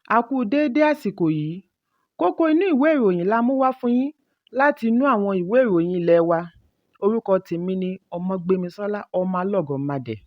A kú déédé àsìkò yìí. Kókó inú ìwé ìròyìn la mú wá fún yín láti inú àwọn ìwé ìròyìn ilé wa. Orúkọ tèmi ni Ọmọgbémisọ́lá ọmọ Alọ́gọ̀madẹ̀.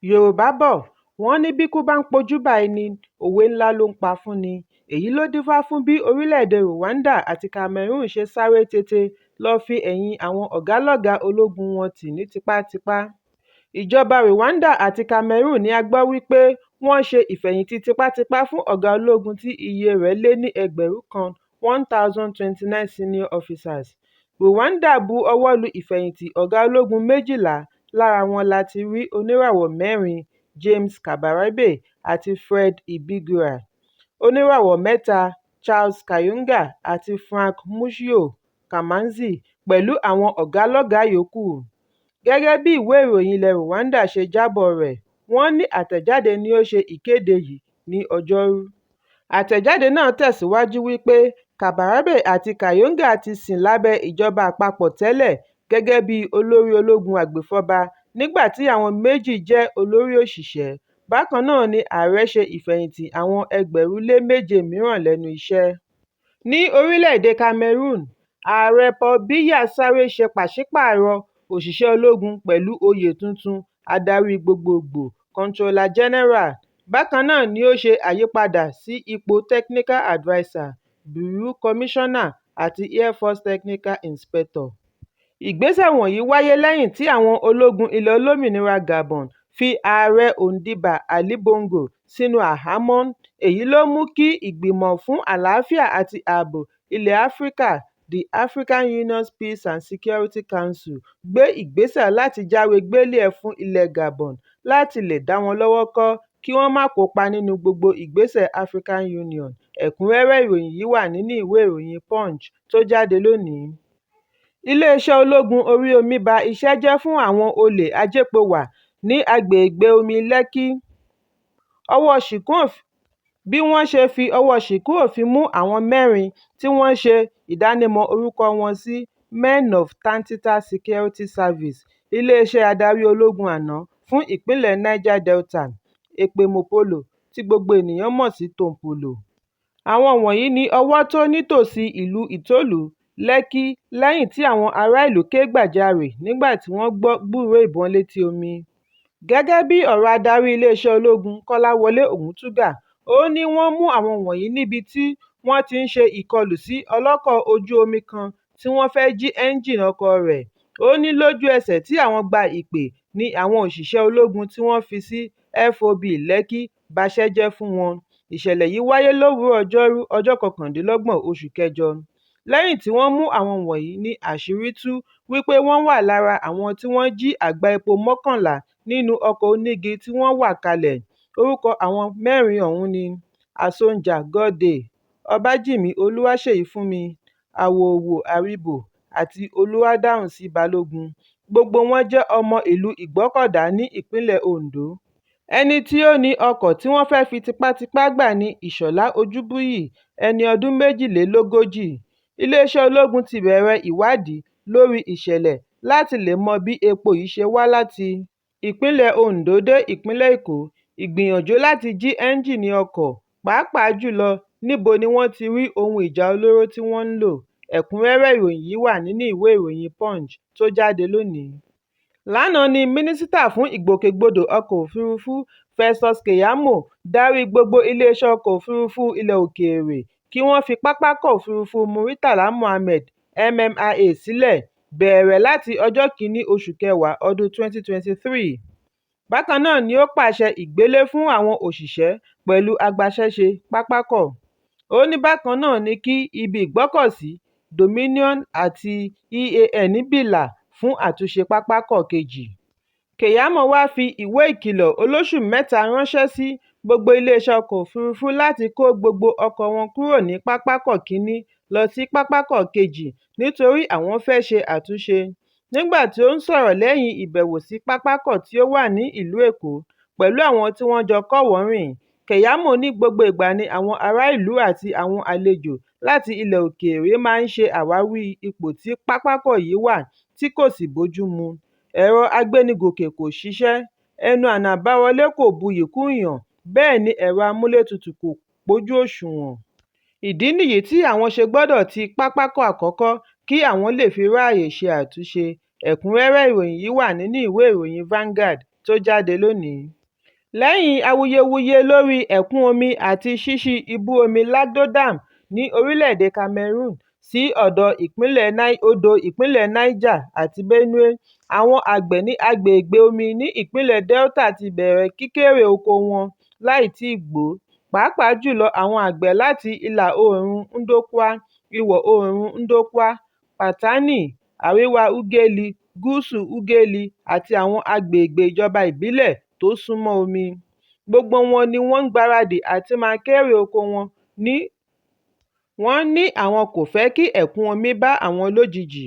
Yorùbá bọ̀, wọ́n ní bíkú bá ń pojúbà ẹni, òwe ńlá ló ń pa fún ni. Èyí ló dífá fún bí orílẹ̀-èdè Rwanda àti Cameroon ṣe sáré tètè lọ́ọ́ fi ẹ̀yìn àwọn ọ̀gálọ́gàá ológun wọn tì ní tipátipá. Ìjọba Rwanda àti Cameroon ni a gbọ́ wípé wọ́n ṣe ìfẹ̀yìntì tipátipá fún ọ̀gá ológun tí iye rẹ̀ lé ní ẹgbẹ̀rún kan 1029 senior officers. Rwanda bu ọwọ́ lu ìfẹ̀yìntì ọ̀gá ológun 12, lára wọn láti rí oníràwọ̀ 4 James Kabarebe àti Fred Ibigura, oníràwọ̀ 3 Charles Kayonga àti Frank Mushiо Kamanzi, pẹ̀lú àwọn ọ̀gálọ́gàá yòókù. Gẹ́gẹ́ bí ìwé ìròyìn ilẹ̀ Rwanda ṣe jábọ̀ rẹ̀, wọ́n ní àtẹ̀jáde ni ó ṣe ìkéde yìí ní Ọjọ́rú. Àtẹ̀jáde náà tẹ̀síwájú wípé Kabarebe àti Kayonga ti sìn lábẹ́ ìjọba àpapọ̀ tẹ́lẹ̀ gẹ́gẹ́ bí olórí ológun agbèfọ́ba, nígbà tí àwọn méjì jẹ́ olórí òṣìṣẹ́. Bákan náà ni ààrẹ ṣe ìfẹ̀yìntì àwọn ẹgbẹ̀rún lé méje mìíràn lẹ́nu iṣẹ́. Ní orílẹ̀-èdè Cameroon, ààrẹ Paul Biya sáré ṣe pàṣípààrọ̀ òṣìṣẹ́ ológun pẹ̀lú oyè tuntun adarí gbogbogbò Comptroller General. Bákan náà ni ó ṣe àyípadà sí ipò Technical Adviser, Bureau Commissioner àti Air Force Technical Inspector. Ìgbésẹ̀ wọ̀nyí wáyé lẹ́yìn tí àwọn ológun ilẹ̀ olómìnira Gabon fi ààrẹ Ondimba Ali Bongo sínú àhámọ́. Èyí ló mú kí ìgbìmọ̀ fún àlàáfíà àti ààbò ilẹ̀ Áfíríkà, the African Union's Peace and Security Council, gbé ìgbésẹ̀ láti jáwé gbélé-ẹ̀ fún ilẹ̀ Gabon láti lè dá wọn lọ́wọ́ kọ́ kí wọ́n má kópa nínú gbogbo ìgbésẹ̀ African Union. Ẹ̀kúnrẹ́rẹ́ ìròyìn yìí wà nínú ìwé ìròyìn Punch tó jáde lónìí. Iléeṣẹ́ ológun orí omi ba iṣẹ́ jẹ́ fún àwọn olè ajépo-wà ní agbègbè omi Lẹ́kì. Bí wọ́n ṣe fi ọwọ́ ṣìkún òfin mú àwọn 4 tí wọ́n ṣe ìdánimọ̀ orúkọ wọn sí Men of Tantita Security Service, iléeṣẹ́ adarí ológun àná fún ìpínlẹ̀ Niger Delta, Ekpe-Mopolo, tí gbogbo ènìyàn mọ̀ sí Tompolo. Àwọn wọ̀nyí ní ọwọ́ tó nítòsí ìlú Ìtòlú, Lẹ́kì, lẹ́yìn tí àwọn ará ìlú ké gbàjarè nígbà tí wọ́n gbúròó ìbọn létí omi. Gẹ́gẹ́ bí ọ̀rọ̀ adarí iléeṣẹ́ ológun Kọ́láwọlé Ògúntúgà, ó ní wọ́n mú àwọn wọ̀nyí níbi tí wọ́n ti ń ṣe ìkọlù sí ọlọ́kọ̀ ojú omi kan tí wọ́n fẹ́ jí ẹ́ńjìnì ọkọ̀ rẹ̀. Ó ní lójú ẹsẹ̀ tí àwọn gba ìpè ní àwọn òṣìṣẹ́ ológun tí wọ́n fi sí FOB Lẹ́kì baṣẹ́ jẹ́ fún wọn. Ìṣẹ̀lẹ̀ yìí wáyé lówùúrọ̀ Ọjọ́rú ọjọ́ 29 oṣù kẹjọ. Lẹ́yìn tí wọ́n mú àwọn wọ̀nyí ní àṣírí tú wípé wọ́n wà lára àwọn tí wọ́n jí àgbá epo 11 nínú ọkọ̀ onígi tí wọ́n wà kalẹ̀. Orúkọ àwọn 4 ọ̀hún ni Asonja Godday, Ọbájìmí Olúwaṣèyífúnmi, Àwòwò Àríbò àti Olúwadáhùnsí Balógun. Gbogbo wọn jẹ́ ọmọ ìlú Ìgbọ́kọ̀dá ní ìpínlẹ̀ Oǹdó. Ẹni tí ó ní ọkọ̀ tí wọ́n fẹ́ fi tipátipá gbà ní Ìṣọ̀lá Ojúbúyì, ẹni ọdún 42. Iléeṣẹ́ ológun ti bẹ̀rẹ̀ ìwádìí lórí ìṣẹ̀lẹ̀ láti lè mọ bí epo yìí ṣe wá láti ìpínlẹ̀ Oǹdó dé ìpínlẹ̀ Èkó. Ìgbìyànjú láti jí ẹ́ńjìnì ọkọ̀, pàápàá jùlọ níbo ni wọ́n ti rí ohun ìjà olóró tí wọ́n ń lò. Ẹ̀kúnrẹ́rẹ́ ìròyìn yìí wà nínú ìwé ìròyìn Punch tó jáde lónìí. Lánàá ni mínísítà fún ìgbòkègbodò ọkọ̀ òfurufú Festus Keyamo darí gbogbo iléeṣẹ́ ọkọ̀ òfurufú ilẹ̀ òkèèrè kí wọ́n fi pápákọ̀ òfurufú Muritala Muhammed (MMIA) sílẹ̀ bẹ̀rẹ̀ láti ọjọ́ 1 oṣù kẹwàá ọdún 2023. Bákan náà ni ó pàṣẹ ìgbélé fún àwọn òṣìṣẹ́ pẹ̀lú agbaṣẹ́ṣe pápákọ̀. Ó ní bákan náà ni kí ibi ìgbọ́kọ̀sí Dominion àti EAN bìlà fún àtúnṣe pápákọ̀ kejì. Keyamo wá fi ìwé ìkìlọ̀ olóṣù 3 ránṣẹ́ sí gbogbo iléeṣẹ́ ọkọ̀ òfurufú láti kó gbogbo ọkọ̀ wọn kúrò ní pápákọ̀ kínní lọ sí pápákọ̀ kejì nítorí àwọn fẹ́ ṣe àtúnṣe. Nígbà tí ó ń sọ̀rọ̀ lẹ́yìn ìbẹ̀wò sí pápákọ̀ tí ó wà ní ìlú Èkó pẹ̀lú àwọn tí wọ́n jọ kọ́wọ̀ọ́rìn, Keyamo ní gbogbo ìgbà ni àwọn ará ìlú àti àwọn àlejò láti ilẹ̀ òkèèrè máa ń ṣe àwáwí ipò tí pápákọ̀ yìí wà tí kò sì bójú mu. Ẹ̀rọ agbénigòkè kò ṣiṣẹ́, ẹnu ọ̀nà àbáwọlé kò buyì kúùyàn, bẹ́ẹ̀ ni ẹ̀rọ amúlétutù kò pójú òṣùwọ̀n. Ìdí nìyí tí àwọn ṣe gbọ́dọ̀ ti pápákọ̀ àkọ́kọ́ kí àwọn lè fi ráàyè ṣe àtúnṣe. Ẹ̀kúnrẹ́rẹ́ ìròyìn yìí wà nínú ìwé ìròyìn Vanguard tó jáde lónìí. Lẹ́yìn awuyewuye lórí ẹ̀kún omi àti ṣíṣí ibú omi Lagdo Dam ní orílẹ̀-èdè Cameroon sí odò ìpínlẹ̀ Niger àti Benue, àwọn àgbẹ̀ ní agbègbè omi ní ìpínlẹ̀ Delta ti bẹ̀rẹ̀ kíkérè oko wọn láì tíì gbó, pàápàá jùlọ àwọn àgbẹ̀ láti ìlà-oòrùn Ndokwa, ìwọ̀-oòrùn Ndokwa, Patani, àríwá Ughelli, gúúsù Ughelli àti àwọn agbègbè ìjọba ìbílẹ̀ tó súnmọ́ omi. Gbogbo wọn ni wọ́n ń gbáradì àti máa kérè oko wọn. Wọ́n ní àwọn kò fẹ́ kí ẹ̀kún omi bá àwọn lójijì.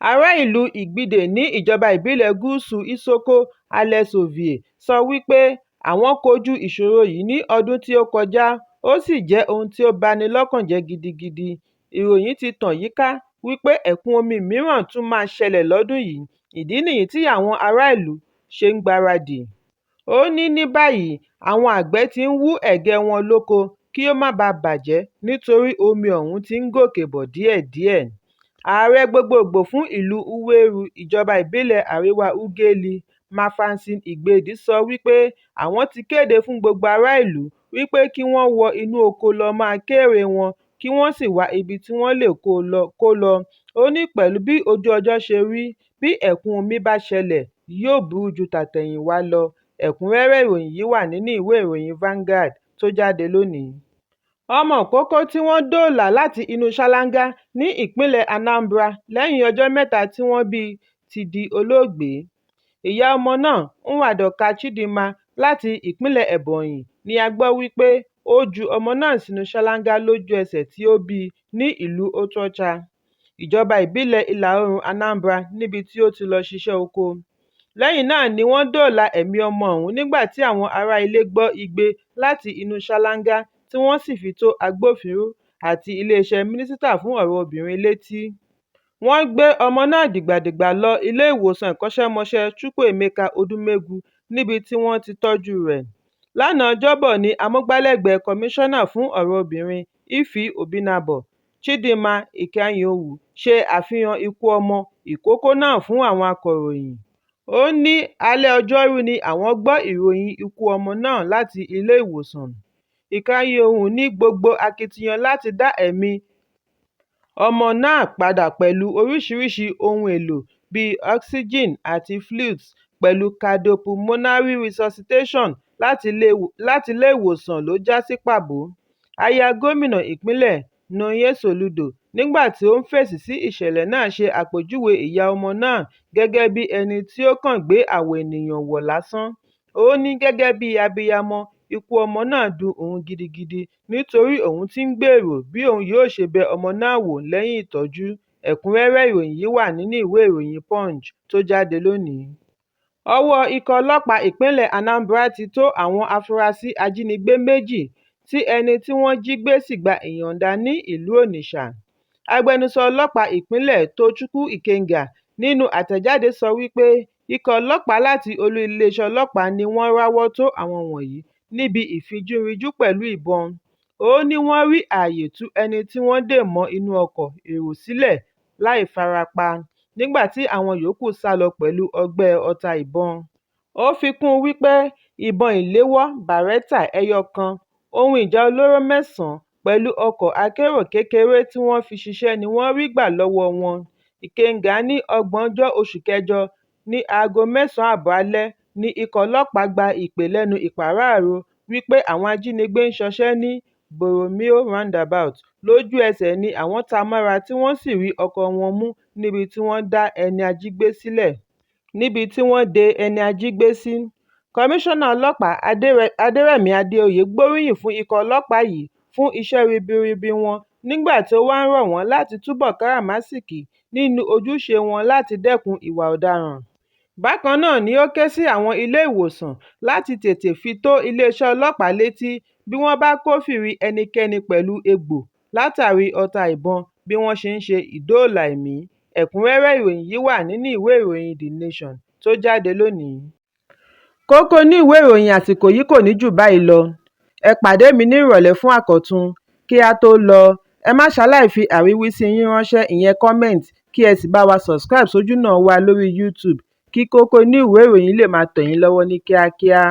Ará ìlú Ìgbìdè ní ìjọba ìbílẹ̀ gúúsù Isoko, Alex Ovie, sọ wípé àwọn kojú ìṣòro yìí ní ọdún tí ó kọjá, ó sì jẹ́ ohun tí ó bani lọ́kàn jẹ́ gidigidi. Ìròyìn ti tàn yíká wípé ẹ̀kún omi mìíràn tún máa ṣẹlẹ̀ lọ́dún yìí. Ìdí nìyí tí àwọn ará ìlú ṣe ń gbáradì. Ó ní báyìí àwọn àgbẹ̀ ti ń wú ẹ̀gẹ́ wọn lóko kí ó má bàa bàjẹ́ nítorí omi ọ̀hún ti ń gòkè bọ̀ díẹ̀díẹ̀. Ààrẹ gbogbogbò fún ìlú Uweru, ìjọba ìbílẹ̀ àríwá Ughelli, Mafansin Igbedi, sọ wípé àwọn ti kéde fún gbogbo ará ìlú wípé kí wọ́n wọ inú oko lọ máa kérè wọn kí wọ́n sì wá ibi tí wọ́n lè kó lọ. Ó ní pẹ̀lú bí ojú ọjọ́ ṣe rí, bí ẹ̀kún omi bá ṣẹlẹ̀ yóò burú ju tàtẹ̀yìnwá lọ. Ẹ̀kúnrẹ́rẹ́ ìròyìn yìí wà nínú ìwé ìròyìn Vanguard tó jáde lónìí. Ọmọ ìkókó tí wọ́n dóòlà láti inú ṣáláńgá ní ìpínlẹ̀ Anambra lẹ́yìn ọjọ́ mẹ́ta tí wọ́n bí ti di olóògbé. Ìyá ọmọ náà, Nwadoka Chidinma, láti ìpínlẹ̀ Ebonyi, ni a gbọ́ wípé ó ju ọmọ náà sínú ṣáláńgá lójú ẹsẹ̀ tí ó bí ní ìlú Otuocha, ìjọba ìbílẹ̀ ìlà-oòrùn Anambra, níbi tí ó ti lọ ṣiṣẹ́ oko. Lẹ́yìn náà ni wọ́n dóòlà ẹ̀mí ọmọ ọ̀hún nígbà tí àwọn ará ilé gbọ́ igbe láti inú ṣáláńgá tí wọ́n sì fi tó agbófinró àti iléeṣẹ́ mínísítà fún ọ̀rọ̀ obìnrin létí. Wọ́n gbé ọmọ náà dìgbàdìgbà lọ ilé ìwòsàn ìkọ́ṣẹ́mọṣẹ́ Chukwuemeka Odumegwu níbi tí wọ́n ti tọ́jú rẹ̀. Lánàá Ọjọ́bọ̀ ni amúgbálẹ́gbẹ̀ẹ́ kọmíṣánná fún ọ̀rọ̀ obìnrin Ife Obinabo, Chidinma Ikeanyanwu, ṣe àfihàn ikú ọmọ ìkókó náà fún àwọn akọ̀ròyìn. Ó ní alẹ́ Ọjọ́rú ni àwọn gbọ́ ìròyìn ikú ọmọ náà láti ilé ìwòsàn. Ikeanyanwu ní gbogbo akitiyan láti dá ẹ̀mí ọmọ náà padà pẹ̀lú oríṣiríṣi ohun èlò bíi oxygen àti fluids pẹ̀lú cardiopulmonary resuscitation láti ilé ìwòsàn ló já sí pàbó. Aya gómìnà ìpínlẹ̀ Nonye Soludo, nígbà tí ó ń fèsì sí ìṣẹ̀lẹ̀ náà, ṣe àpèjúwe ìyá ọmọ náà gẹ́gẹ́ bí ẹni tí ó kàn gbé àwọ̀ ènìyàn wọ̀ lásán. Ó ní gẹ́gẹ́ bí abiyamọ, ikú ọmọ náà dùn òun gidigidi nítorí òun ti ń gbèrò bí òun yóò ṣe bẹ ọmọ náà wò lẹ́yìn ìtọ́jú. Ẹ̀kúnrẹ́rẹ́ ìròyìn yìí wà nínú ìwé ìròyìn Punch tó jáde lónìí. Ọwọ́ ikọ̀ ọlọ́pàá ìpínlẹ̀ Anambra ti tó àwọn afurasí ajínigbé méjì tí ẹni tí wọ́n jí gbé sì gba ìyọ̀ǹda ní ìlú Onitsha. Agbẹnusọ ọlọ́pàá ìpínlẹ̀ Tochukwu Ikenga nínú àtẹ̀jáde sọ wípé ikọ̀ ọlọ́pàá láti olú iléeṣẹ́ ọlọ́pàá ni wọ́n ráwọ́ tó àwọn wọ̀nyí níbi ìfijúrinjú pẹ̀lú ìbọn. Ó ní wọ́n rí ààyè tú ẹni tí wọ́n dè mọ́ inú ọkọ̀ èrò sílẹ̀ láì farapa, nígbà tí àwọn yòókù sá lọ pẹ̀lú ọgbẹ́ ọta ìbọn. Ó fi kún un wípé ìbọn ìléwọ́ Beretta ẹyọ kan, ohun ìjà olóró 9 pẹ̀lú ọkọ̀ akérò kékeré tí wọ́n fi ṣiṣẹ́ ni wọ́n rí gbà lọ́wọ́ wọn. Ikenga ní 30 oṣù kẹjọ ní aago 9:30 alẹ́ ni ikọ̀ ọlọ́pàá gba ìpè lẹ́nu ìpàráàro wípé àwọn ajínigbé ń ṣọṣẹ́ ní Boromeo roundabout. Lójú ẹsẹ̀ ni àwọn ta mọ́ra tí wọ́n sì rí ọkọ̀ wọn mú níbi tí wọ́n de ẹni ajígbé sí. Kọmíṣánná ọlọ́pàá Adérẹ̀mí Adéoyè gbóríyìn fún ikọ̀ ọlọ́pàá yìí fún iṣẹ́ ribiribi wọn, nígbà tí ó wá ń rọ̀ wọ́n láti túbọ̀ káràmáásìkí nínú ojúṣe wọn láti dẹ́kun ìwà ọ̀daràn. Bákan náà ni ó ké sí àwọn ilé ìwòsàn láti tètè fi tó iléeṣẹ́ ọlọ́pàá létí bí wọ́n bá kófìrí ẹnikẹ́ni pẹ̀lú egbò látàrí ọta ìbọn bí wọ́n ṣe ń ṣe ìdóòlà ẹ̀mí. Ẹ̀kúnrẹ́rẹ́ ìròyìn yìí wà nínú ìwé ìròyìn The Nation tó jáde lónìí. Kókó inú ìwé ìròyìn àsìkò yìí kò ní jù báyìí lọ. Ẹ pàdé mi ní ìrọ̀lẹ́ fún àkọ́tun. Kí a tó lọ, ẹ má ṣaláì fi àríwísí yín ránṣẹ́, ìyẹn comment, kí ẹ sì bá wa subscribe sójúnà wa lórí YouTube kí Kókó inú ìwé ìròyìn lè máa tẹ̀ yín lọ́wọ́ ní kíákíá.